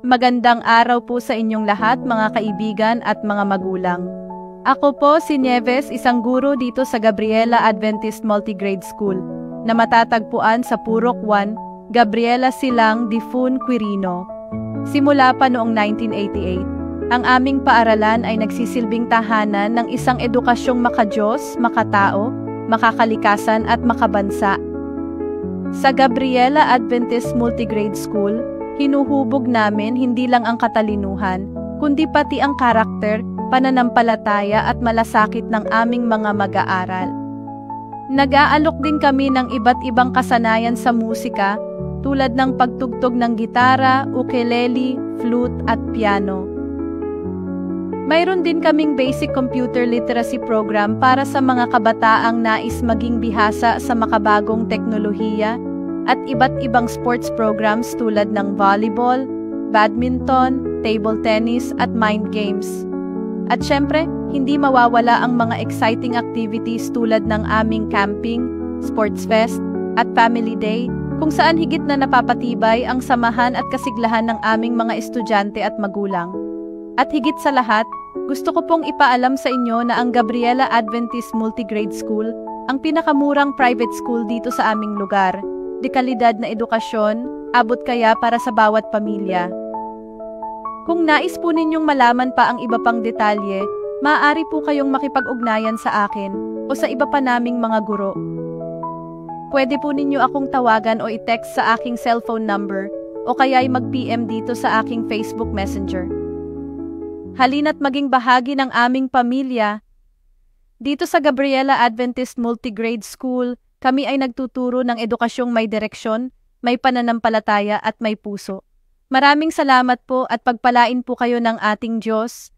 Magandang araw po sa inyong lahat mga kaibigan at mga magulang. Ako po si Nieves, isang guro dito sa Gabriela Adventist Multigrade School na matatagpuan sa Purok 1, Gabriela Silang, Difun, Quirino. Simula pa noong 1988, ang aming paaralan ay nagsisilbing tahanan ng isang edukasyong makadiyos, makatao, makakalikasan at makabansa. Sa Gabriela Adventist Multigrade School, hinuhubog namin hindi lang ang katalinuhan, kundi pati ang karakter, pananampalataya at malasakit ng aming mga mag-aaral. Nag-aalok din kami ng iba't ibang kasanayan sa musika, tulad ng pagtugtog ng gitara, ukulele, flute at piano. Mayroon din kaming basic computer literacy program para sa mga kabataang nais maging bihasa sa makabagong teknolohiya, at iba't ibang sports programs tulad ng volleyball, badminton, table tennis at mind games. At syempre, hindi mawawala ang mga exciting activities tulad ng aming camping, sports fest, at family day, kung saan higit na napapatibay ang samahan at kasiglahan ng aming mga estudyante at magulang. At higit sa lahat, gusto ko pong ipaalam sa inyo na ang Gabriela Adventist Multigrade School ang pinakamurang private school dito sa aming lugar. De kalidad na edukasyon, abot kaya para sa bawat pamilya. Kung nais po ninyong malaman pa ang iba pang detalye, maaari po kayong makipag-ugnayan sa akin o sa iba pa naming mga guro. Pwede po ninyo akong tawagan o i-text sa aking cellphone number o kaya ay mag-PM dito sa aking Facebook Messenger. Halina't maging bahagi ng aming pamilya. Dito sa Gabriela Adventist Multigrade School, kami ay nagtuturo ng edukasyong may direksyon, may pananampalataya at may puso. Maraming salamat po at pagpalain po kayo ng ating Diyos.